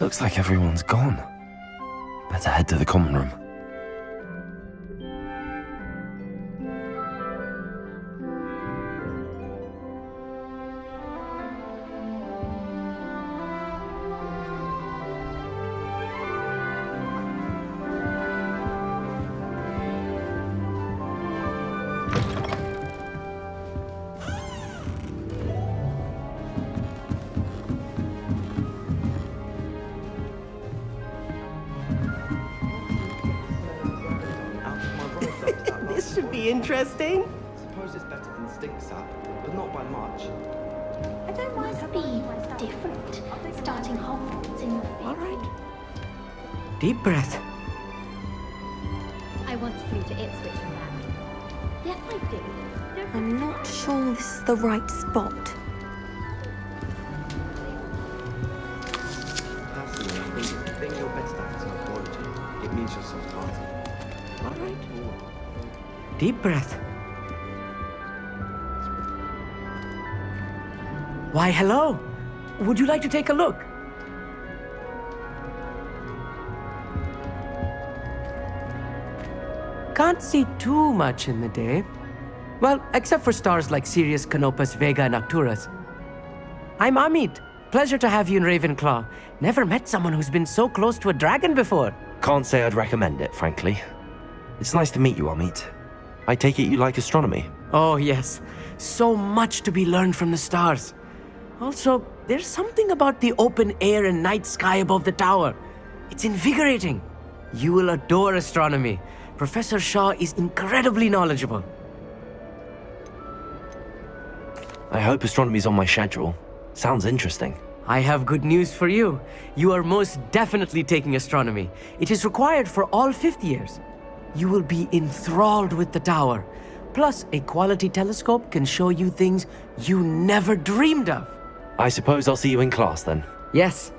Looks like everyone's gone. Better head to the common room. This should be interesting. I suppose it's better than stink sap, but not by much. I don't want to be different, starting Hogwarts in your feet. All right. Deep breath. I once flew to Ipswich and back. Yes, I did. I'm not sure this is the right spot. Personally, I think being your best at is not quality. It means you're soft-hearted. All right. Deep breath. Why, hello. Would you like to take a look? Can't see too much in the day. Well, except for stars like Sirius, Canopus, Vega, and Arcturus. I'm Amit. Pleasure to have you in Ravenclaw. Never met someone who's been so close to a dragon before. Can't say I'd recommend it, frankly. It's nice to meet you, Amit. I take it you like astronomy. Oh, yes. So much to be learned from the stars. Also, there's something about the open air and night sky above the tower. It's invigorating. You will adore astronomy. Professor Shaw is incredibly knowledgeable. I hope astronomy's on my schedule. Sounds interesting. I have good news for you. You are most definitely taking astronomy. It is required for all fifth years. You will be enthralled with the tower. Plus, a quality telescope can show you things you never dreamed of. I suppose I'll see you in class then. Yes.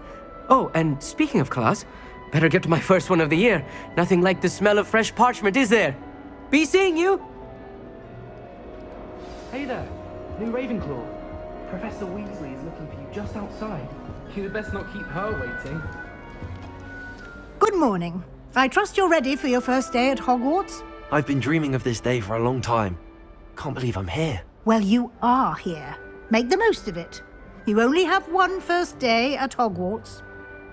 Oh, and speaking of class, better get to my first one of the year. Nothing like the smell of fresh parchment, is there? Be seeing you! Hey there, new Ravenclaw. Professor Weasley is looking for you just outside. You'd best not keep her waiting. Good morning. I trust you're ready for your first day at Hogwarts? I've been dreaming of this day for a long time. Can't believe I'm here. Well, you are here. Make the most of it. You only have one first day at Hogwarts.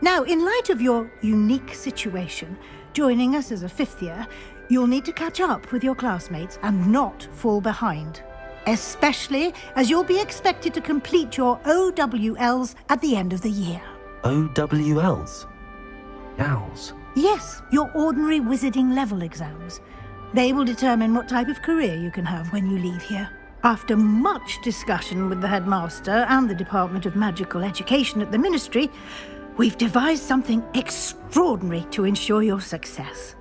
Now, in light of your unique situation, joining us as a fifth year, you'll need to catch up with your classmates and not fall behind. Especially as you'll be expected to complete your OWLs at the end of the year. OWLs? Owls? Yes, your ordinary wizarding level exams. They will determine what type of career you can have when you leave here. After much discussion with the headmaster and the Department of Magical Education at the Ministry, we've devised something extraordinary to ensure your success.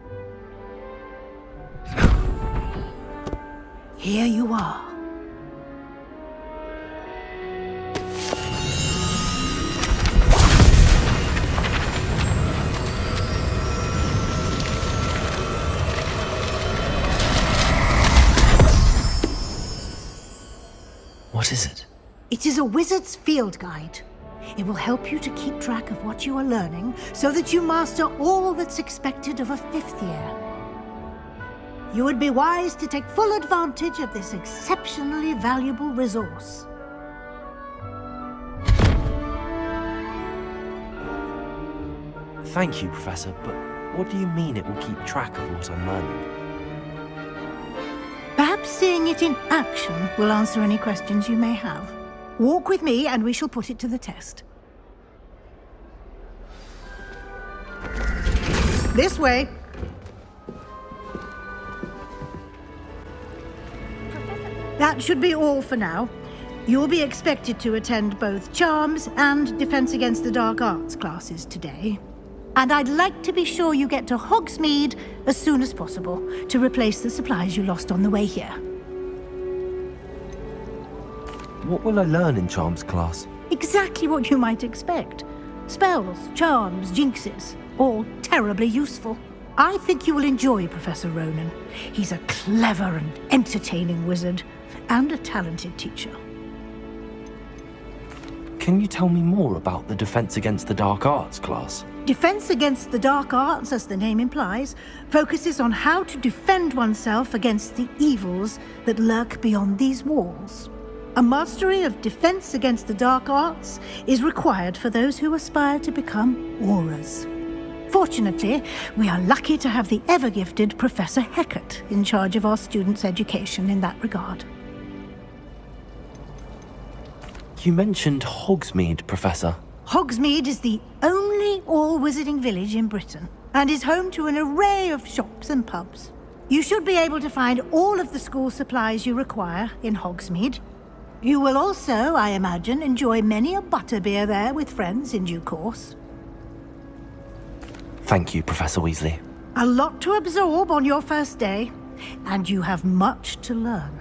Here you are. What is it? It is a wizard's field guide. It will help you to keep track of what you are learning so that you master all that's expected of a fifth year. You would be wise to take full advantage of this exceptionally valuable resource. Thank you, Professor, but what do you mean it will keep track of what I'm learning? Perhaps seeing it in action will answer any questions you may have. Walk with me and we shall put it to the test. This way. That should be all for now. You'll be expected to attend both Charms and Defense Against the Dark Arts classes today. And I'd like to be sure you get to Hogsmeade as soon as possible to replace the supplies you lost on the way here. What will I learn in Charms class? Exactly what you might expect. Spells, charms, jinxes, all terribly useful. I think you will enjoy Professor Ronan. He's a clever and entertaining wizard, and a talented teacher. Can you tell me more about the Defense Against the Dark Arts class? Defense Against the Dark Arts, as the name implies, focuses on how to defend oneself against the evils that lurk beyond these walls. A mastery of Defense Against the Dark Arts is required for those who aspire to become Aurors. Fortunately, we are lucky to have the ever-gifted Professor Heckert in charge of our students' education in that regard. You mentioned Hogsmeade, Professor. Hogsmeade is the only all-wizarding village in Britain and is home to an array of shops and pubs. You should be able to find all of the school supplies you require in Hogsmeade. You will also, I imagine, enjoy many a butterbeer there with friends in due course. Thank you, Professor Weasley. A lot to absorb on your first day, and you have much to learn.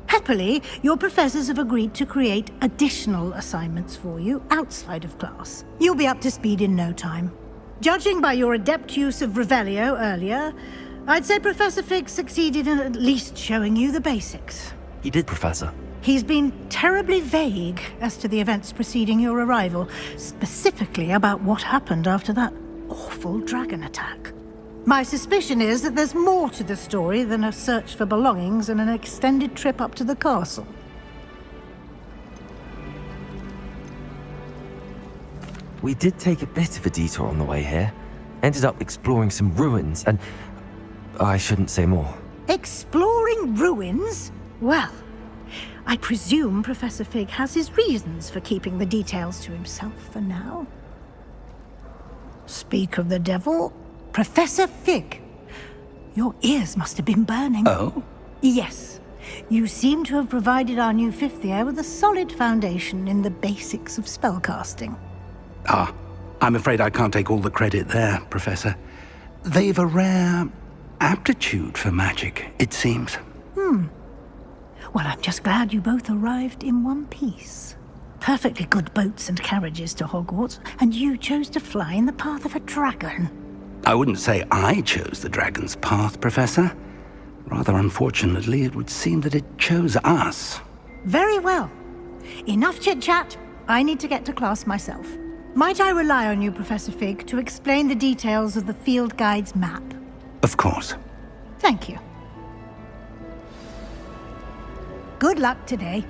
Happily, your professors have agreed to create additional assignments for you outside of class. You'll be up to speed in no time. Judging by your adept use of Revelio earlier, I'd say Professor Fig succeeded in at least showing you the basics. He did, Professor. He's been terribly vague as to the events preceding your arrival, specifically about what happened after that awful dragon attack. My suspicion is that there's more to the story than a search for belongings and an extended trip up to the castle. We did take a bit of a detour on the way here. Ended up exploring some ruins and... I shouldn't say more. Exploring ruins? Well, I presume Professor Fig has his reasons for keeping the details to himself for now. Speak of the devil, Professor Fig. Your ears must have been burning. Oh? Yes. You seem to have provided our new fifth year with a solid foundation in the basics of spellcasting. Ah, I'm afraid I can't take all the credit there, Professor. They've a rare aptitude for magic, it seems. Well, I'm just glad you both arrived in one piece. Perfectly good boats and carriages to Hogwarts, and you chose to fly in the path of a dragon. I wouldn't say I chose the dragon's path, Professor. Rather unfortunately, it would seem that it chose us. Very well. Enough chit-chat. I need to get to class myself. Might I rely on you, Professor Fig, to explain the details of the field guide's map? Of course. Thank you. Good luck today.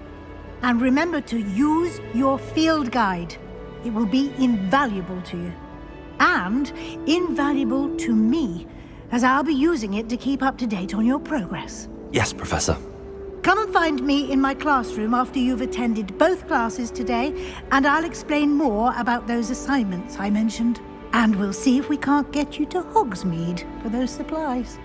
And remember to use your field guide. It will be invaluable to you. And invaluable to me, as I'll be using it to keep up to date on your progress. Yes, Professor. Come and find me in my classroom after you've attended both classes today, and I'll explain more about those assignments I mentioned. And we'll see if we can't get you to Hogsmeade for those supplies.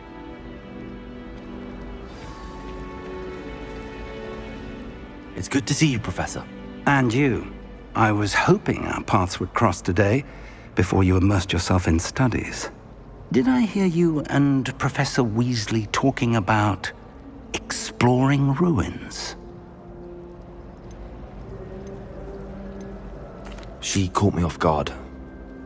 It's good to see you, Professor. And you. I was hoping our paths would cross today, before you immersed yourself in studies. Did I hear you and Professor Weasley talking about exploring ruins? She caught me off guard.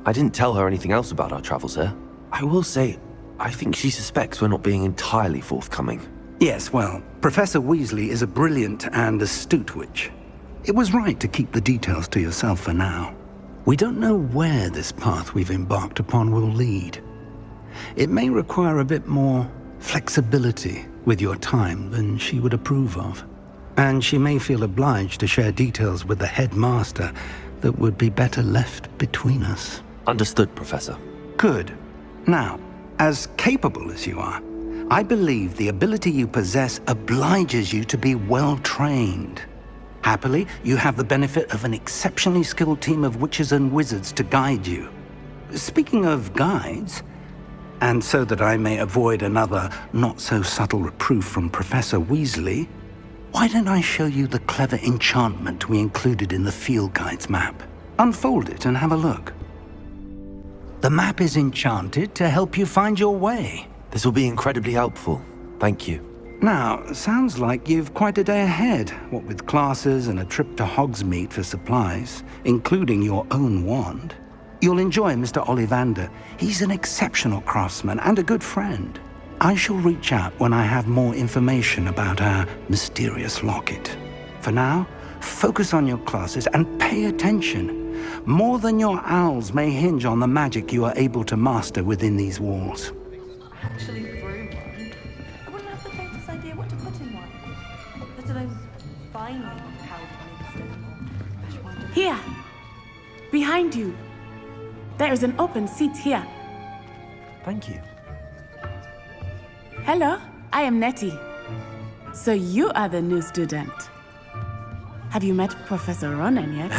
I didn't tell her anything else about our travels here. I will say, I think she suspects we're not being entirely forthcoming. Yes, well, Professor Weasley is a brilliant and astute witch. It was right to keep the details to yourself for now. We don't know where this path we've embarked upon will lead. It may require a bit more flexibility with your time than she would approve of. And she may feel obliged to share details with the headmaster that would be better left between us. Understood, Professor. Good. Now, as capable as you are, I believe the ability you possess obliges you to be well-trained. Happily, you have the benefit of an exceptionally skilled team of witches and wizards to guide you. Speaking of guides, and so that I may avoid another not-so-subtle reproof from Professor Weasley, why don't I show you the clever enchantment we included in the field guide's map? Unfold it and have a look. The map is enchanted to help you find your way. This will be incredibly helpful. Thank you. Now, sounds like you've quite a day ahead, what with classes and a trip to Hogsmeade for supplies, including your own wand. You'll enjoy Mr. Ollivander. He's an exceptional craftsman and a good friend. I shall reach out when I have more information about our mysterious locket. For now, focus on your classes and pay attention. More than your owls may hinge on the magic you are able to master within these walls. Actually, brew one. I wouldn't have the faintest idea what to put in one. Let alone finely powdered mixed anymore. Here! Behind you! There is an open seat here. Thank you. Hello, I am Nettie. So you are the new student. Have you met Professor Ronan yet?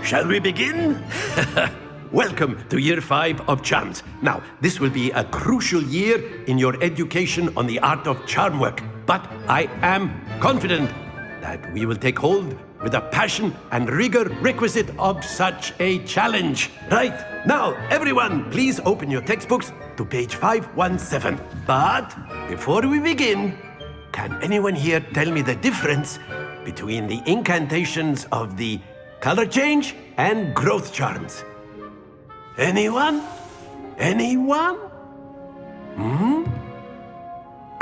Shall we begin? Welcome to Year 5 of Charms. Now, this will be a crucial year in your education on the art of charm work. But I am confident that we will take hold with the passion and rigor requisite of such a challenge. Right, now, everyone, please open your textbooks to page 517. But before we begin, can anyone here tell me the difference between the incantations of the color change and growth charms? Anyone? Anyone?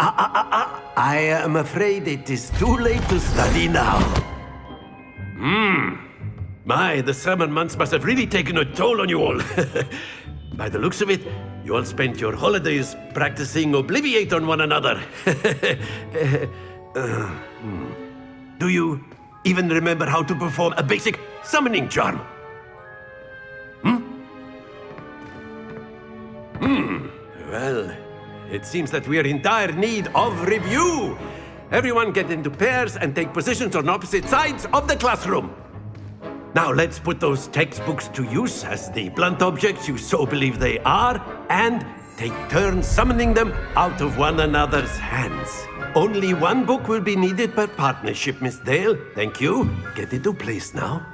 I am afraid it is too late to study now. My, the summer months must have really taken a toll on you all. By the looks of it, you all spent your holidays practicing Obliviate on one another. Do you even remember how to perform a basic summoning charm? Well, it seems that we are in dire need of review. Everyone get into pairs and take positions on opposite sides of the classroom. Now let's put those textbooks to use as the blunt objects you so believe they are, and take turns summoning them out of one another's hands. Only one book will be needed per partnership, Miss Dale. Thank you. Get into place now.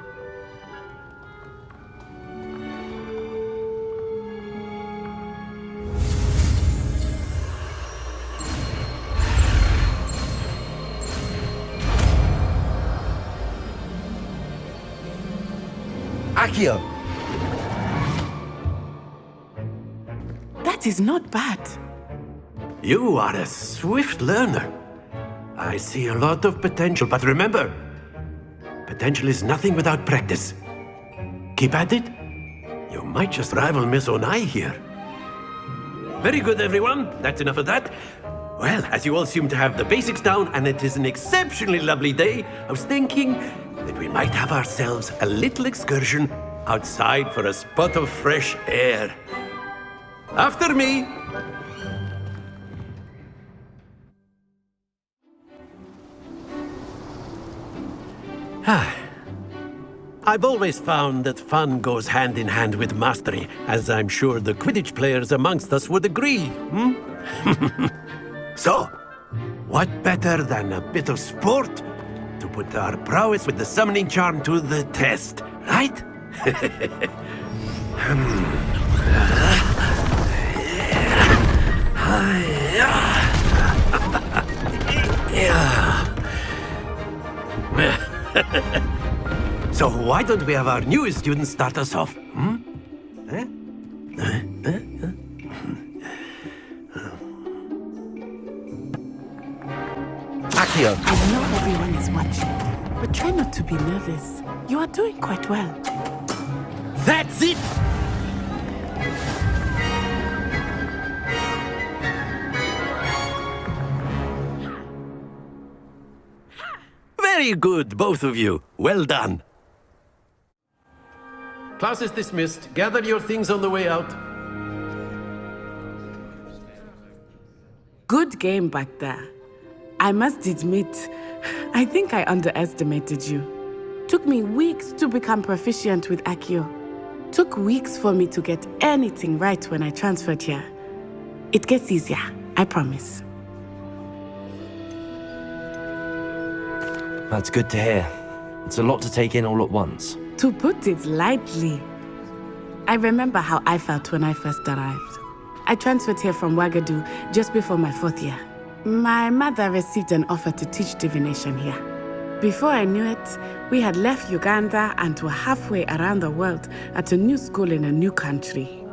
Accio! That is not bad. You are a swift learner. I see a lot of potential, but remember, potential is nothing without practice. Keep at it. You might just rival Miss Onai here. Very good, everyone. That's enough of that. Well, as you all seem to have the basics down, and it is an exceptionally lovely day, I was thinking that we might have ourselves a little excursion outside for a spot of fresh air. After me. I've always found that fun goes hand in hand with mastery, as I'm sure the Quidditch players amongst us would agree. So, what better than a bit of sport to put our prowess with the summoning charm to the test, right? So why don't we have our newest student start us off? Accio! I know everyone is watching, but try not to be nervous. You are doing quite well. That's it! Very good, both of you. Well done. Class is dismissed. Gather your things on the way out. Good game back there. I must admit, I think I underestimated you. Took me weeks to become proficient with Accio. Took weeks for me to get anything right when I transferred here. It gets easier, I promise. That's good to hear. It's a lot to take in all at once. To put it lightly, I remember how I felt when I first arrived. I transferred here from Ouagadougou just before my 4th year. My mother received an offer to teach divination here. Before I knew it, we had left Uganda and were halfway around the world at a new school in a new country.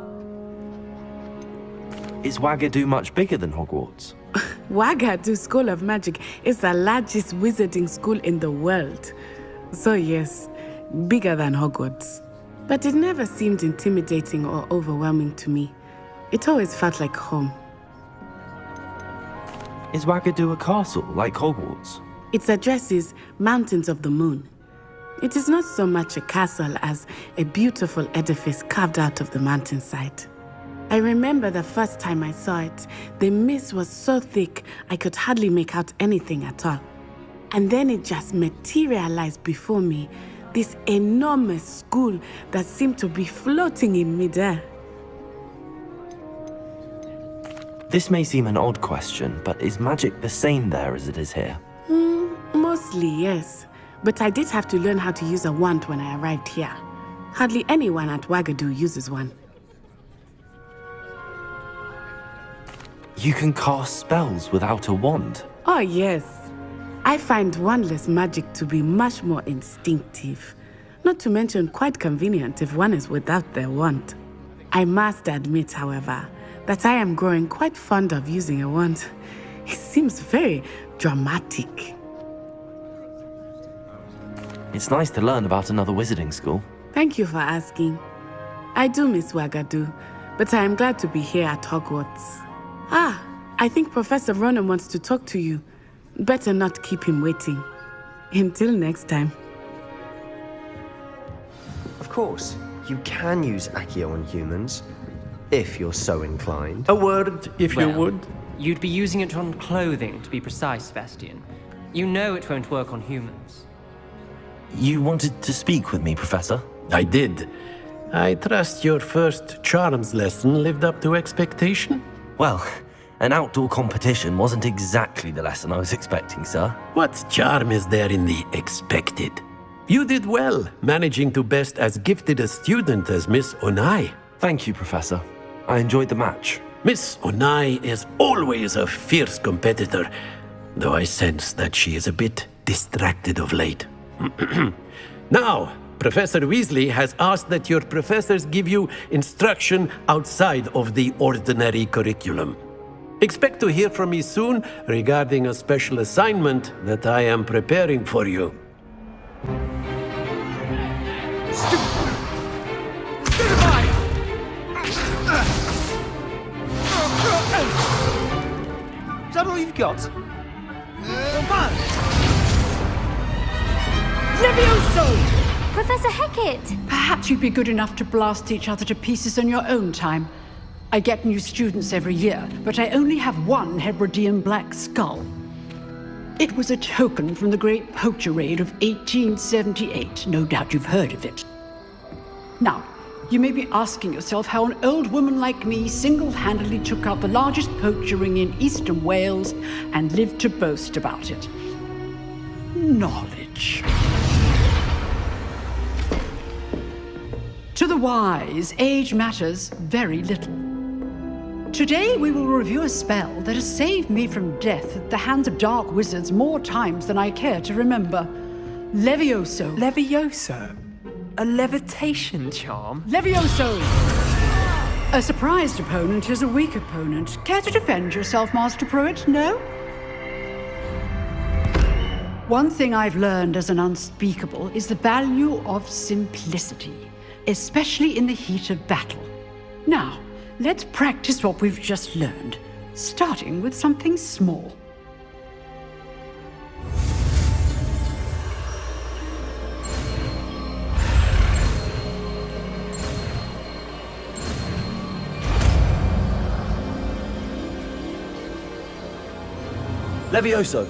Is Wagadu much bigger than Hogwarts? Wagadu School of Magic is the largest wizarding school in the world. So yes, bigger than Hogwarts. But it never seemed intimidating or overwhelming to me. It always felt like home. Is Wagadu a castle like Hogwarts? Its address is Mountains of the Moon. It is not so much a castle as a beautiful edifice carved out of the mountainside. I remember the first time I saw it, the mist was so thick I could hardly make out anything at all. And then it just materialized before me, this enormous school that seemed to be floating in midair. This may seem an odd question, but is magic the same there as it is here? Mostly, yes. But I did have to learn how to use a wand when I arrived here. Hardly anyone at Wagadu uses one. You can cast spells without a wand? Oh, yes. I find wandless magic to be much more instinctive. Not to mention quite convenient if one is without their wand. I must admit, however, that I am growing quite fond of using a wand. It seems very dramatic. It's nice to learn about another wizarding school. Thank you for asking. I do miss Wagadu, but I am glad to be here at Hogwarts. I think Professor Ronan wants to talk to you. Better not keep him waiting. Until next time. Of course, you can use Accio on humans, if you're so inclined. A word, if you would. You'd be using it on clothing, to be precise, Sebastian. You know it won't work on humans. You wanted to speak with me, Professor? I did. I trust your first charms lesson lived up to expectation? Well, an outdoor competition wasn't exactly the lesson I was expecting, sir. What charm is there in the expected? You did well, managing to best as gifted a student as Miss Onai. Thank you, Professor. I enjoyed the match. Miss Onai is always a fierce competitor, though I sense that she is a bit distracted of late. Now, Professor Weasley has asked that your professors give you instruction outside of the ordinary curriculum. Expect to hear from me soon regarding a special assignment that I am preparing for you. Is that all you've got? Levioso! Professor Hecat! Perhaps you'd be good enough to blast each other to pieces on your own time. I get new students every year, but I only have one Hebridean black skull. It was a token from the Great Poacher Raid of 1878. No doubt you've heard of it. Now, you may be asking yourself how an old woman like me single-handedly took out the largest poacher ring in eastern Wales and lived to boast about it. Knowledge. To the wise, age matters very little. Today we will review a spell that has saved me from death at the hands of dark wizards more times than I care to remember. Levioso. Levioso? A levitation charm? Levioso! A surprised opponent is a weak opponent. Care to defend yourself, Master Pruitt? No? One thing I've learned as an unspeakable is the value of simplicity, especially in the heat of battle. Now, let's practice what we've just learned, starting with something small. Levioso!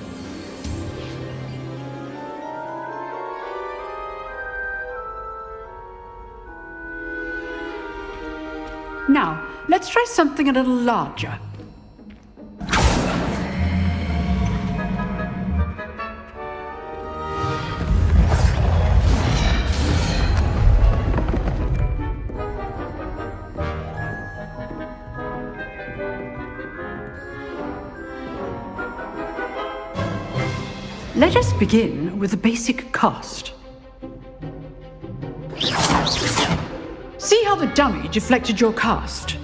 Now, let's try something a little larger. Let us begin with the basic cast. See how the dummy deflected your cast?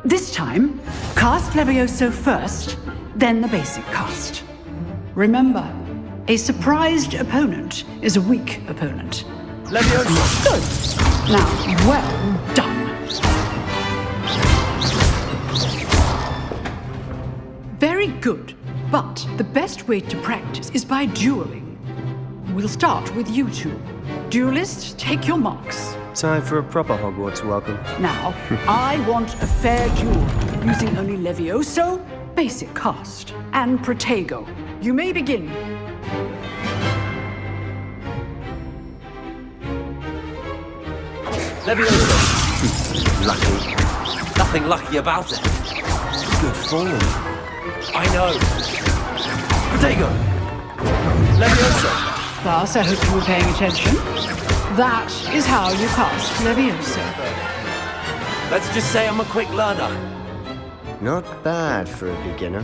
This time, cast Levioso first, then the basic cast. Remember, a surprised opponent is a weak opponent. Leviosa! Good. Now, well done. Very good. But the best way to practice is by dueling. We'll start with you two. Duelists, take your marks. Time for a proper Hogwarts welcome. Now, I want a fair duel, using only Levioso, basic cast, and Protego. You may begin. Leviosa. Lucky. Nothing lucky about it. Good form. I know. Protego. Leviosa. Class, I hope you were paying attention. That is how you cast Leviosa. Let's just say I'm a quick learner. Not bad for a beginner.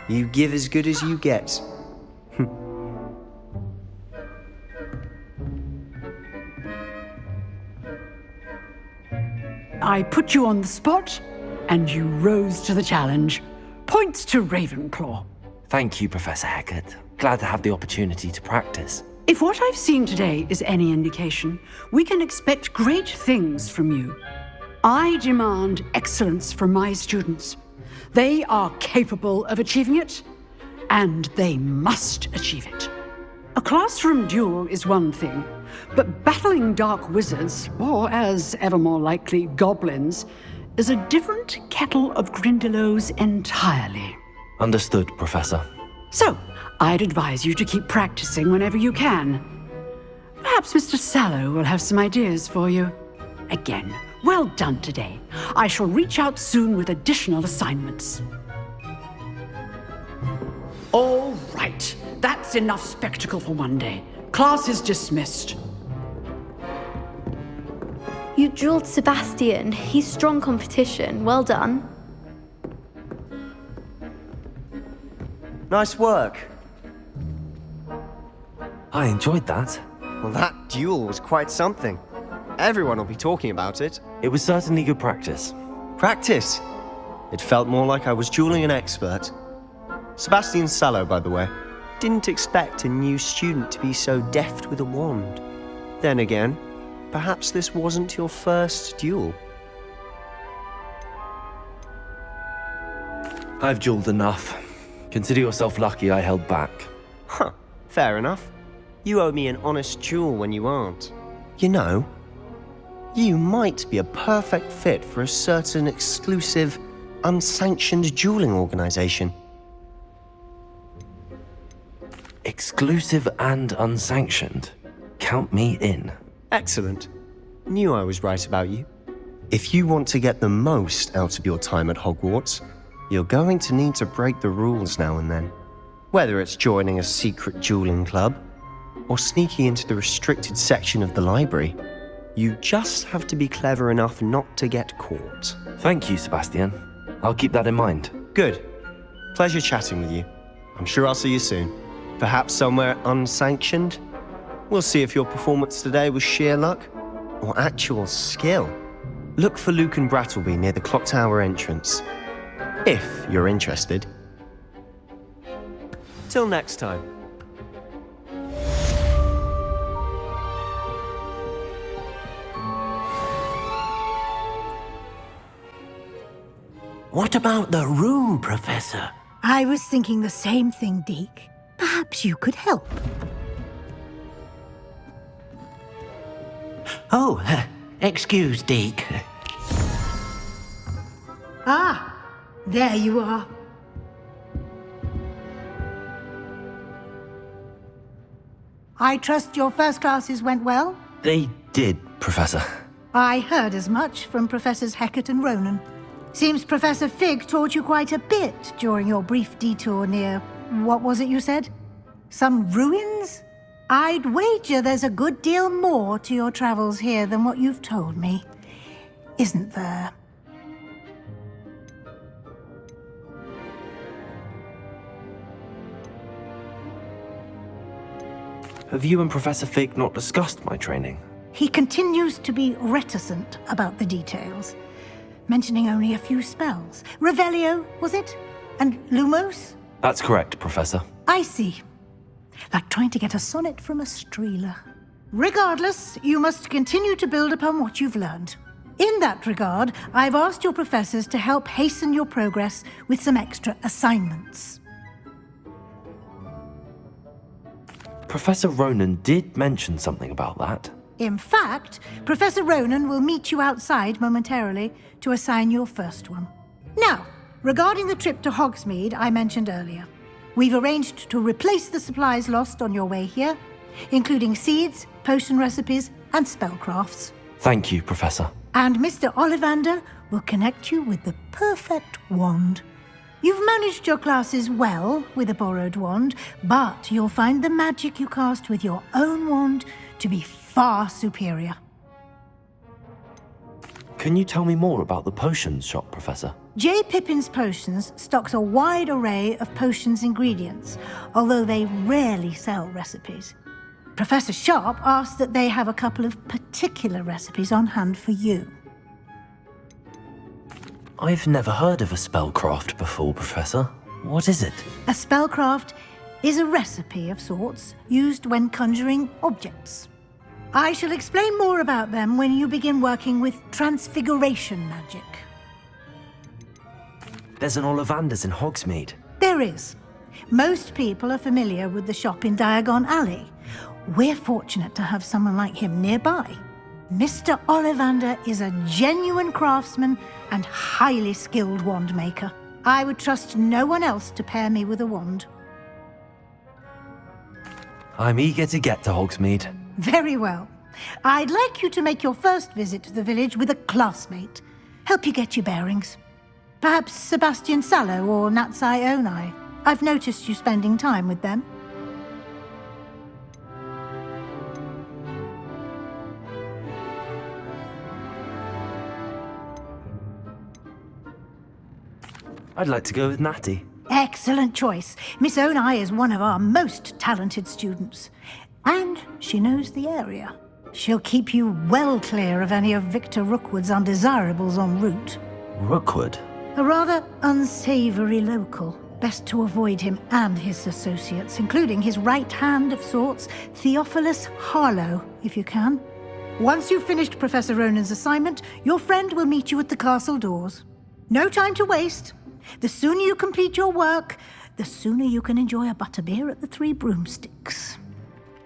You give as good as you get. I put you on the spot, and you rose to the challenge. Points to Ravenclaw. Thank you, Professor Hecat. Glad to have the opportunity to practice. If what I've seen today is any indication, we can expect great things from you. I demand excellence from my students. They are capable of achieving it, and they must achieve it. A classroom duel is one thing, but battling dark wizards, or as ever more likely, goblins, is a different kettle of Grindylows entirely. Understood, Professor. So, I'd advise you to keep practicing whenever you can. Perhaps Mr. Sallow will have some ideas for you. Again, well done today. I shall reach out soon with additional assignments. All right, that's enough spectacle for one day. Class is dismissed. You dueled Sebastian. He's strong competition. Well done. Nice work. I enjoyed that. Well, that duel was quite something. Everyone will be talking about it. It was certainly good practice. Practice? It felt more like I was dueling an expert. Sebastian Sallow, by the way. Didn't expect a new student to be so deft with a wand. Then again, perhaps this wasn't your first duel. I've dueled enough. Consider yourself lucky I held back. Huh, fair enough. You owe me an honest duel when you aren't. You know, you might be a perfect fit for a certain exclusive, unsanctioned dueling organization. Exclusive and unsanctioned. Count me in. Excellent. Knew I was right about you. If you want to get the most out of your time at Hogwarts, you're going to need to break the rules now and then. Whether it's joining a secret dueling club, or sneaking into the restricted section of the library, you just have to be clever enough not to get caught. Thank you, Sebastian. I'll keep that in mind. Good. Pleasure chatting with you. I'm sure I'll see you soon. Perhaps somewhere unsanctioned? We'll see if your performance today was sheer luck or actual skill. Look for Luke and Brattleby near the clock tower entrance, if you're interested. Till next time. What about the room, Professor? I was thinking the same thing, Deke. Perhaps you could help. Oh, excuse, Deke. Ah, there you are. I trust your first classes went well? They did, Professor. I heard as much from Professors Hecat and Ronan. Seems Professor Fig taught you quite a bit during your brief detour near... what was it you said? Some ruins? I'd wager there's a good deal more to your travels here than what you've told me. Isn't there? Have you and Professor Fig not discussed my training? He continues to be reticent about the details. mentioning only a few spells. Revelio, was it? And Lumos? That's correct, Professor. I see. Like trying to get a sonnet from a streeler. Regardless, you must continue to build upon what you've learned. In that regard, I've asked your professors to help hasten your progress with some extra assignments. Professor Ronan did mention something about that. In fact, Professor Ronan will meet you outside momentarily to assign your first one. Now, regarding the trip to Hogsmeade I mentioned earlier, we've arranged to replace the supplies lost on your way here, including seeds, potion recipes, and spellcrafts. Thank you, Professor. And Mr. Ollivander will connect you with the perfect wand. You've managed your classes well with a borrowed wand, but you'll find the magic you cast with your own wand to be far superior. Can you tell me more about the potions shop, Professor? J. Pippin's Potions stocks a wide array of potions ingredients, although they rarely sell recipes. Professor Sharp asked that they have a couple of particular recipes on hand for you. I've never heard of a spellcraft before, Professor. What is it? A spellcraft is a recipe of sorts used when conjuring objects. I shall explain more about them when you begin working with transfiguration magic. There's an Ollivander's in Hogsmeade. There is. Most people are familiar with the shop in Diagon Alley. We're fortunate to have someone like him nearby. Mr. Ollivander is a genuine craftsman and highly skilled wand maker. I would trust no one else to pair me with a wand. I'm eager to get to Hogsmeade. Very well. I'd like you to make your first visit to the village with a classmate. Help you get your bearings. Perhaps Sebastian Sallow or Natsai Onai. I've noticed you spending time with them. I'd like to go with Natty. Excellent choice. Miss Onai is one of our most talented students. And she knows the area. She'll keep you well clear of any of Victor Rookwood's undesirables en route. Rookwood? A rather unsavory local. Best to avoid him and his associates, including his right hand of sorts, Theophilus Harlow, if you can. Once you've finished Professor Ronan's assignment, your friend will meet you at the castle doors. No time to waste. The sooner you complete your work, the sooner you can enjoy a butterbeer at the Three Broomsticks.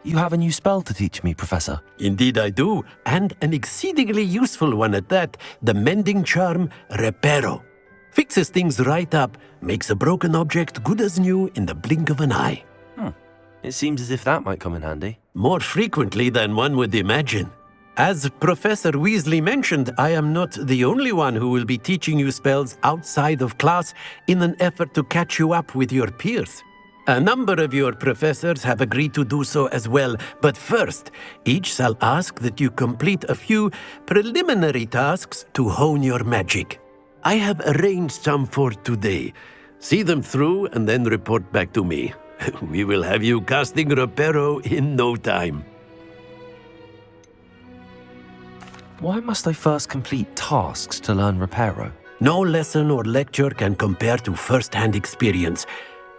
You have a new spell to teach me, Professor. Indeed I do, and an exceedingly useful one at that, the mending charm Reparo. Fixes things right up, makes a broken object good as new in the blink of an eye. It seems as if that might come in handy. More frequently than one would imagine. As Professor Weasley mentioned, I am not the only one who will be teaching you spells outside of class in an effort to catch you up with your peers. A number of your professors have agreed to do so as well, but first, each shall ask that you complete a few preliminary tasks to hone your magic. I have arranged some for today. See them through and then report back to me. We will have you casting Reparo in no time. Why must I first complete tasks to learn Reparo? No lesson or lecture can compare to first-hand experience,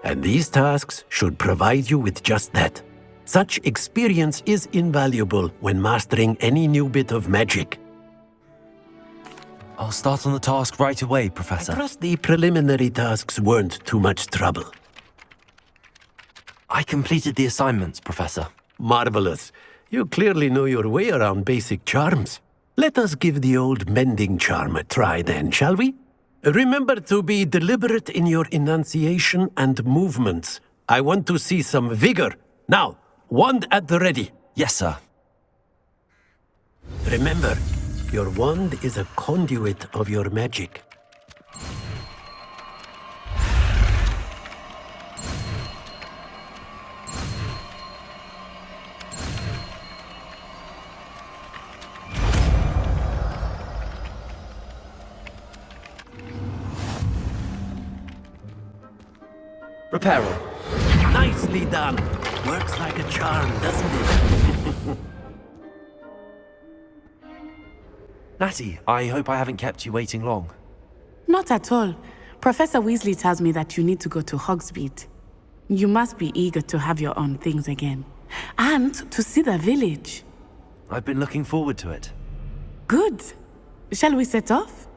and these tasks should provide you with just that. Such experience is invaluable when mastering any new bit of magic. I'll start on the task right away, Professor. I trust the preliminary tasks weren't too much trouble. I completed the assignments, Professor. Marvelous. You clearly know your way around basic charms. Let us give the old mending charm a try then, shall we? Remember to be deliberate in your enunciation and movements. I want to see some vigor. Now, wand at the ready. Yes, sir. Remember, your wand is a conduit of your magic. Reparo. Nicely done. Works like a charm, doesn't it? Natty, I hope I haven't kept you waiting long. Not at all. Professor Weasley tells me that you need to go to Hogsmeade. You must be eager to have your own things again. And to see the village. I've been looking forward to it. Good. Shall we set off?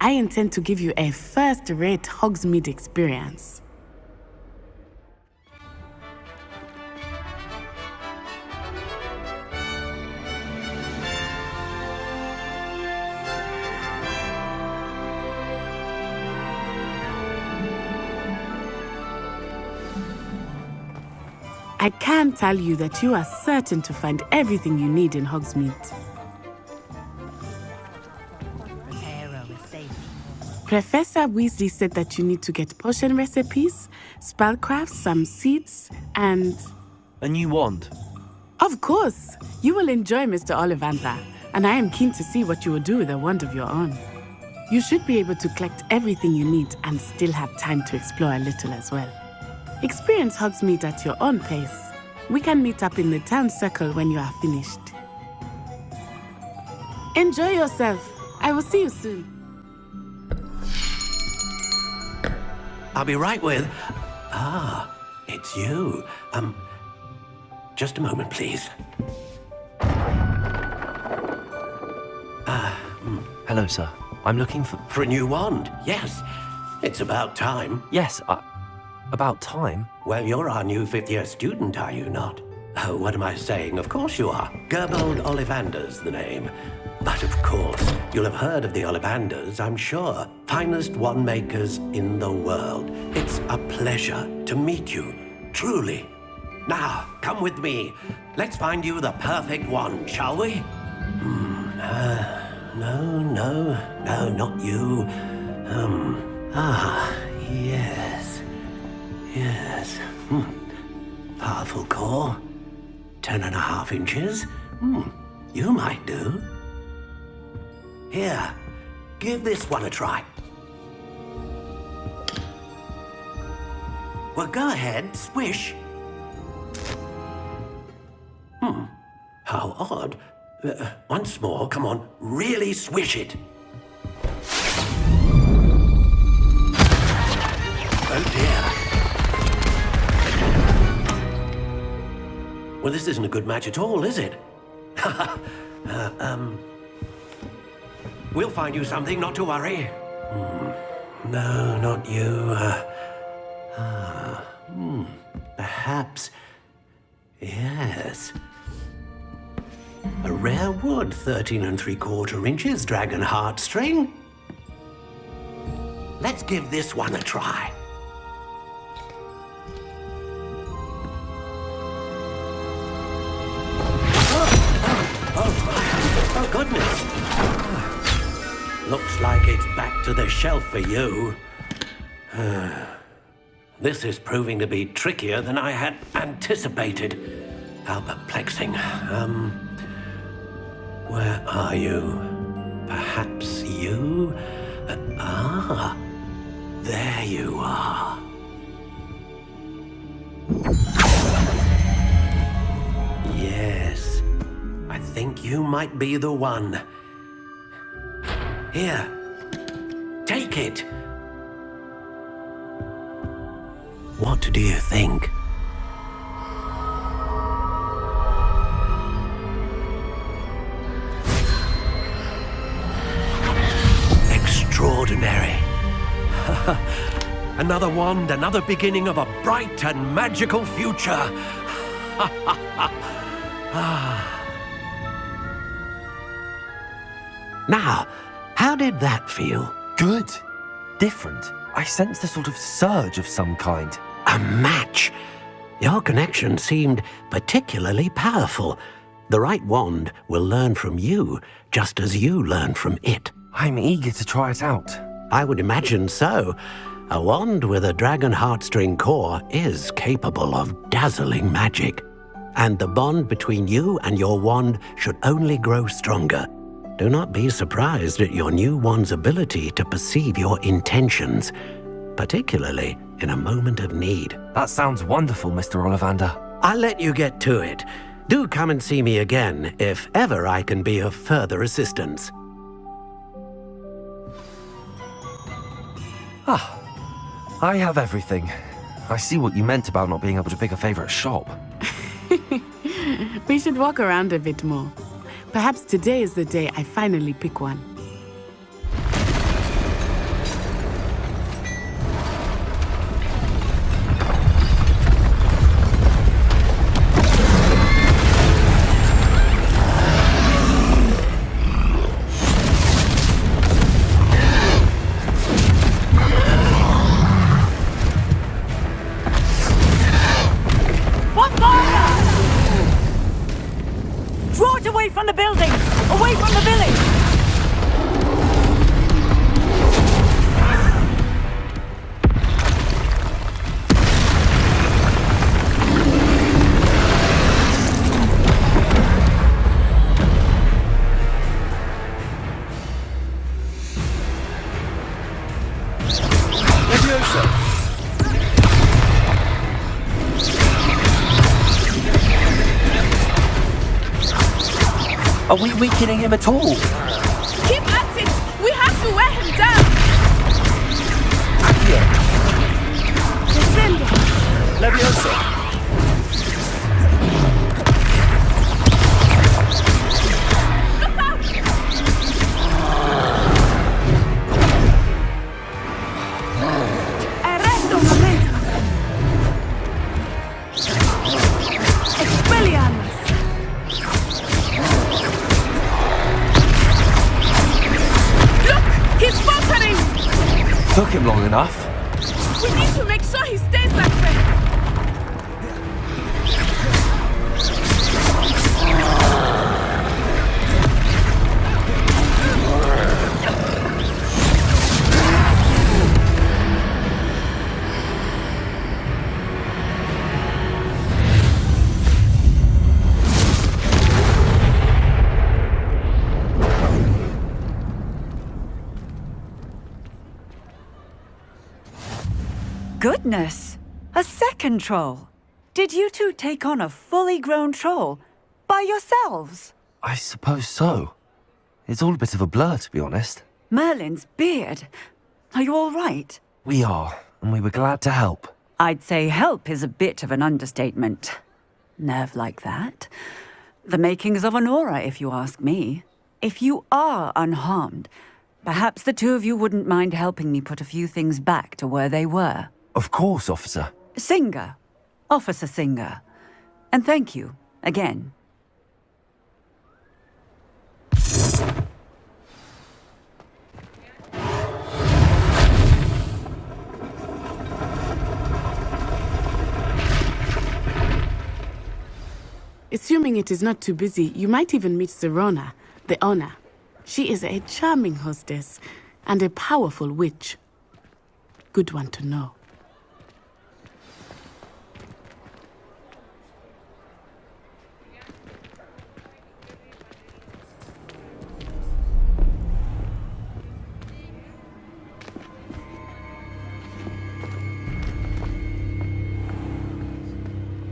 I intend to give you a first-rate Hogsmeade experience. I can tell you that you are certain to find everything you need in Hogsmeade. Professor Weasley said that you need to get potion recipes, spellcrafts, some seeds, and... A new wand. Of course! You will enjoy Mr. Ollivander, and I am keen to see what you will do with a wand of your own. You should be able to collect everything you need and still have time to explore a little as well. Experience Hogsmeade at your own pace. We can meet up in the town circle when you are finished. Enjoy yourself. I will see you soon. I'll be right with... Ah, it's you. Just a moment, please. Hello, sir. I'm looking for... For a new wand, yes. It's about time. Yes, about time? Well, you're our new fifth-year student, are you not? Oh, what am I saying? Of course you are. Gerbold Ollivander's the name. But of course, you'll have heard of the Ollivanders, I'm sure. Finest wand makers in the world. It's a pleasure to meet you, truly. Now, come with me. Let's find you the perfect wand, shall we? No, not you. Yes. Powerful core. 10.5 inches. You might do. Here, give this one a try. Well, go ahead, swish. How odd. Once more, come on, really swish it. Oh dear. Well, this isn't a good match at all, is it? We'll find you something, not to worry. No, not you. Perhaps... Yes. A rare wood, 13 3/4 inches, dragon heartstring. Let's give this one a try. Oh, goodness. Looks like it's back to the shelf for you. This is proving to be trickier than I had anticipated. How perplexing. Where are you? Perhaps you? There you are. Yes, I think you might be the one. Here, take it. What do you think? Extraordinary. Another wand, another beginning of a bright and magical future. Now, how did that feel? Good. Different. I sensed a sort of surge of some kind. A match. Your connection seemed particularly powerful. The right wand will learn from you, just as you learn from it. I'm eager to try it out. I would imagine so. A wand with a dragon heartstring core is capable of dazzling magic. And the bond between you and your wand should only grow stronger. Do not be surprised at your new wand's ability to perceive your intentions, particularly in a moment of need. That sounds wonderful, Mr. Ollivander. I'll let you get to it. Do come and see me again if ever I can be of further assistance. I have everything. I see what you meant about not being able to pick a favorite shop. We should walk around a bit more. Perhaps today is the day I finally pick one. Draw it away from the building! Away from the village! Are we weakening him at all? Keep at it! We have to wear him down! Descend! Leviosa! Look out! Arresto momentum! Expelliarmus! He's faltering! Took him long enough. We need to make sure he stays that way. Goodness! A second troll! Did you two take on a fully grown troll? By yourselves? I suppose so. It's all a bit of a blur, to be honest. Merlin's beard. Are you all right? We are, and we were glad to help. I'd say help is a bit of an understatement. Nerve like that. The makings of an aura, if you ask me. If you are unharmed, perhaps the two of you wouldn't mind helping me put a few things back to where they were. Of course, officer. Singer. Officer Singer. And thank you, again. Assuming it is not too busy, you might even meet Sirona, the owner. She is a charming hostess and a powerful witch. Good one to know.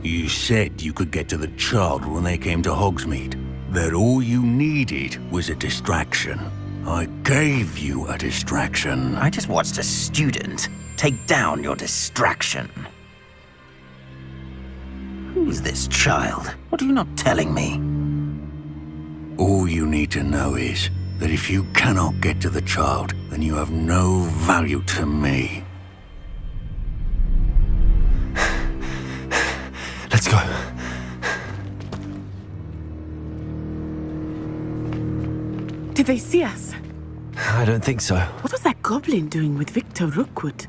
You said you could get to the child when they came to Hogsmeade. That all you needed was a distraction. I gave you a distraction. I just watched a student take down your distraction. Who's this child? What are you not telling me? All you need to know is that if you cannot get to the child, then you have no value to me. Let's go. Did they see us? I don't think so. What was that goblin doing with Victor Rookwood?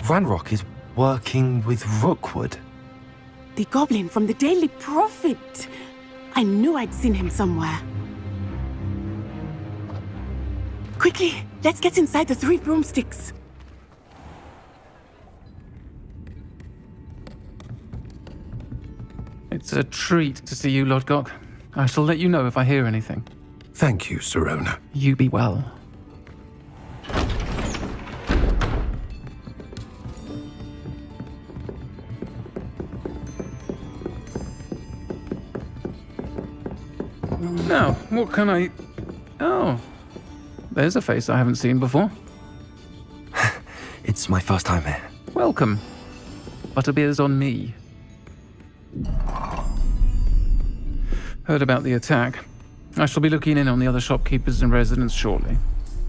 Ranrock is working with Rookwood. The goblin from the Daily Prophet. I knew I'd seen him somewhere. Quickly, let's get inside the 3 broomsticks. It's a treat to see you, Lodgok. I shall let you know if I hear anything. Thank you, Sirona. You be well. Now, what can I... Oh, there's a face I haven't seen before. It's my first time here. Welcome. Butterbeer's on me. Heard about the attack. I shall be looking in on the other shopkeepers and residents shortly.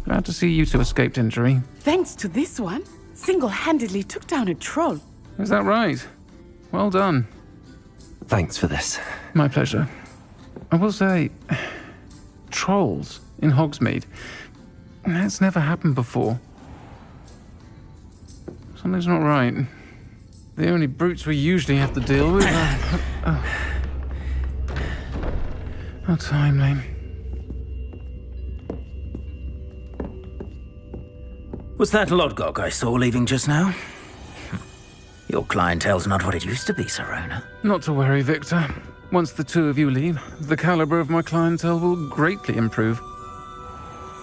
Glad to see you two escaped injury. Thanks to this one, single-handedly took down a troll. Is that right? Well done. Thanks for this. My pleasure. I will say, trolls in Hogsmeade. That's never happened before. Something's not right. The only brutes we usually have to deal with are... How timely. Was that Lodgok I saw leaving just now? Your clientele's not what it used to be, Serona. Not to worry, Victor. Once the two of you leave, the caliber of my clientele will greatly improve.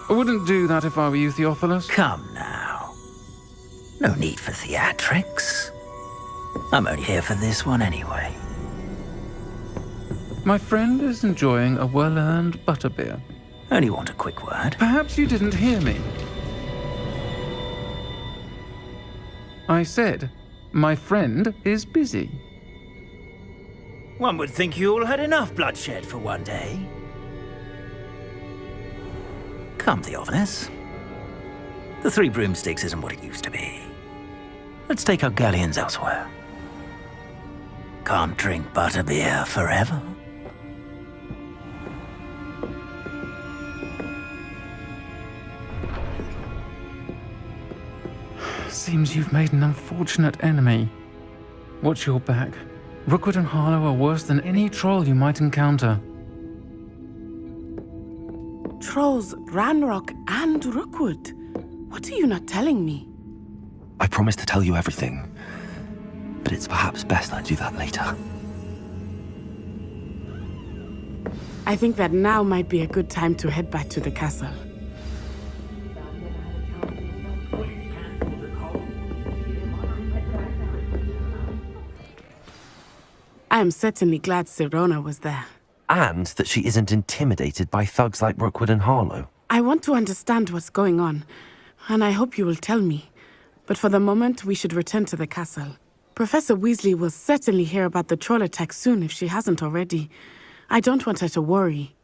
I wouldn't do that if I were you, Theophilus. Come now. No need for theatrics. I'm only here for this one anyway. My friend is enjoying a well-earned butterbeer. Only want a quick word. Perhaps you didn't hear me. I said, my friend is busy. One would think you all had enough bloodshed for one day. Come, Theophilus. The Three Broomsticks isn't what it used to be. Let's take our galleons elsewhere. Can't drink butterbeer forever. Seems you've made an unfortunate enemy. Watch your back. Rookwood and Harlow are worse than any troll you might encounter. Trolls, Ranrock, and Rookwood. What are you not telling me? I promised to tell you everything, but it's perhaps best I do that later. I think that now might be a good time to head back to the castle. I am certainly glad Serona was there. And that she isn't intimidated by thugs like Rookwood and Harlow. I want to understand what's going on, and I hope you will tell me. But for the moment, we should return to the castle. Professor Weasley will certainly hear about the troll attack soon if she hasn't already. I don't want her to worry.